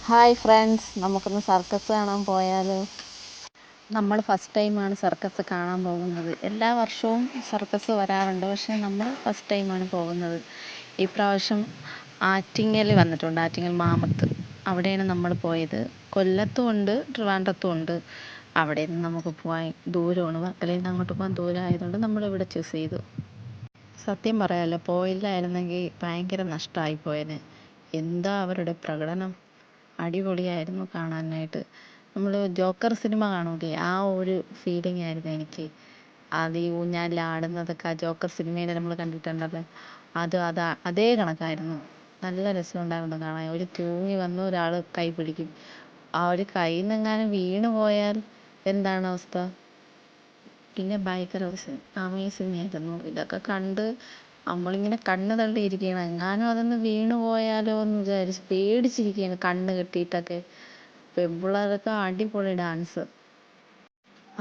Hi friends, നമുക്കൊന്ന് circus കാണാൻ പോയാലോ? നമ്മൾ ഫസ്റ്റ് ടൈമാണ് സർക്കസ് കാണാൻ പോകുന്നത്. എല്ലാ വർഷവും സർക്കസ് വരാറുണ്ട്, പക്ഷേ നമ്മൾ ഫസ്റ്റ് ടൈമാണ് പോകുന്നത്. ഈ പ്രാവശ്യം ആറ്റിങ്ങൽ വന്നിട്ടുണ്ട്, ആറ്റിങ്ങൽ മാമത്ത്. അവിടെയാണ് നമ്മൾ പോയത്. കൊല്ലത്തും ഉണ്ട്, ട്രിവാൻഡ്രത്തും ഉണ്ട്. അവിടെ നിന്ന് നമുക്ക് പോകാൻ ദൂരമാണ്, വർക്കലയിൽ നിന്ന് അങ്ങോട്ട് പോകാൻ ദൂരമായതുകൊണ്ട് നമ്മളിവിടെ ചൂസ് ചെയ്തു. സത്യം പറയാമല്ലോ, പോയില്ലായിരുന്നെങ്കിൽ ഭയങ്കര നഷ്ടമായി പോയേനെ. എന്താ അവരുടെ പ്രകടനം! അടിപൊളിയായിരുന്നു കാണാനായിട്ട്. നമ്മൾ ജോക്കർ സിനിമ കാണൂലേ, ആ ഒരു ഫീലിംഗ് ആയിരുന്നു എനിക്ക്. അത് ഈ ഊഞ്ഞാലിൽ ആടുന്നതൊക്കെ ആ ജോക്കർ സിനിമയിൽ നമ്മൾ കണ്ടിട്ടുണ്ടല്ലോ, അതേ കണക്കായിരുന്നു. നല്ല രസമുണ്ടായിരുന്നു കാണാൻ. ഒരു തൂങ്ങി വന്ന് ഒരാൾ കൈ പിടിക്കും. ആ ഒരു കയ്യിൽ നിന്നെങ്ങാനും വീണ് പോയാൽ എന്താണ് അവസ്ഥ? പിന്നെ ഭയങ്കര അമേസിങ് ആയിരുന്നു. ഇതൊക്കെ കണ്ട് നമ്മളിങ്ങനെ കണ്ണ് തള്ളിയിരിക്കുകയാണ്. എങ്ങാനും അതൊന്ന് വീണ് പോയാലോ എന്ന് വിചാരിച്ച് പേടിച്ചിരിക്കുകയാണ്, കണ്ണ് കെട്ടിയിട്ടൊക്കെ. പെൺപിള്ളേരൊക്കെ അടിപൊളി ഡാൻസ്.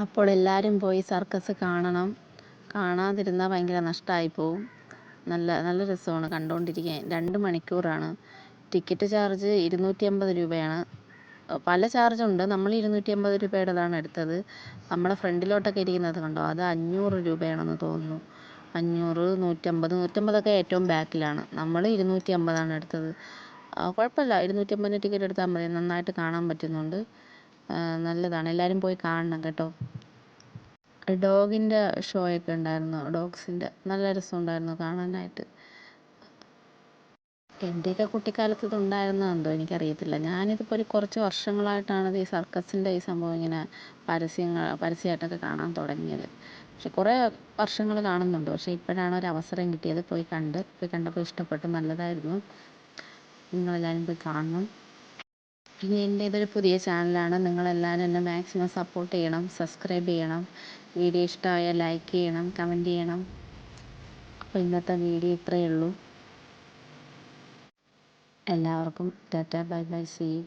അപ്പോൾ എല്ലാവരും പോയി സർക്കസ് കാണണം. കാണാതിരുന്നാൽ ഭയങ്കര നഷ്ടമായി പോവും. നല്ല നല്ല രസമാണ് കണ്ടുകൊണ്ടിരിക്കാൻ. 2 മണിക്കൂറാണ്. ടിക്കറ്റ് ചാർജ് 250 രൂപയാണ്. പല ചാർജുണ്ട്. നമ്മൾ 250 രൂപയുടേതാണ് എടുത്തത്. നമ്മുടെ ഫ്രണ്ടിലോട്ടൊക്കെ ഇരിക്കുന്നത് കണ്ടോ, അത് 500 രൂപയാണെന്ന് തോന്നുന്നു. 500, 150 ഏറ്റവും ബാക്കിലാണ്. നമ്മൾ 250 എടുത്തത്. കുഴപ്പമില്ല, 250 ടിക്കറ്റ് എടുത്താൽ മതി. നന്നായിട്ട് കാണാൻ പറ്റുന്നുണ്ട്. നല്ലതാണ്. എല്ലാവരും പോയി കാണണം കേട്ടോ. ഡോഗിൻ്റെ ഷോയൊക്കെ ഉണ്ടായിരുന്നു, ഡോഗ്സിൻ്റെ. നല്ല രസമുണ്ടായിരുന്നു കാണാനായിട്ട്. എൻ്റെയൊക്കെ കുട്ടിക്കാലത്ത് ഇതുണ്ടായിരുന്നോ എന്തോ എനിക്കറിയത്തില്ല. ഞാനിതിപ്പോൾ ഒരു കുറച്ച് വർഷങ്ങളായിട്ടാണ് ഈ സർക്കസിൻ്റെ ഈ സംഭവം ഇങ്ങനെ പരസ്യമായിട്ടൊക്കെ കാണാൻ തുടങ്ങിയത്. പക്ഷെ കുറേ വർഷങ്ങൾ കാണുന്നുണ്ട്. പക്ഷേ ഇപ്പോഴാണ് ഒരു അവസരം കിട്ടിയത്. പോയി കണ്ടപ്പോൾ ഇഷ്ടപ്പെട്ടു, നല്ലതായിരുന്നു. നിങ്ങളെല്ലാവരും പോയി കാണണം. പിന്നെ എൻ്റെ ഇതൊരു പുതിയ ചാനലാണ്. നിങ്ങളെല്ലാവരും എന്നെ മാക്സിമം സപ്പോർട്ട് ചെയ്യണം, സബ്സ്ക്രൈബ് ചെയ്യണം. വീഡിയോ ഇഷ്ടമായാൽ ലൈക്ക് ചെയ്യണം, കമൻറ്റ് ചെയ്യണം. അപ്പോൾ ഇന്നത്തെ വീഡിയോ ഇത്രയേ ഉള്ളൂ. എല്ലാവർക്കും tata, bye bye, see U.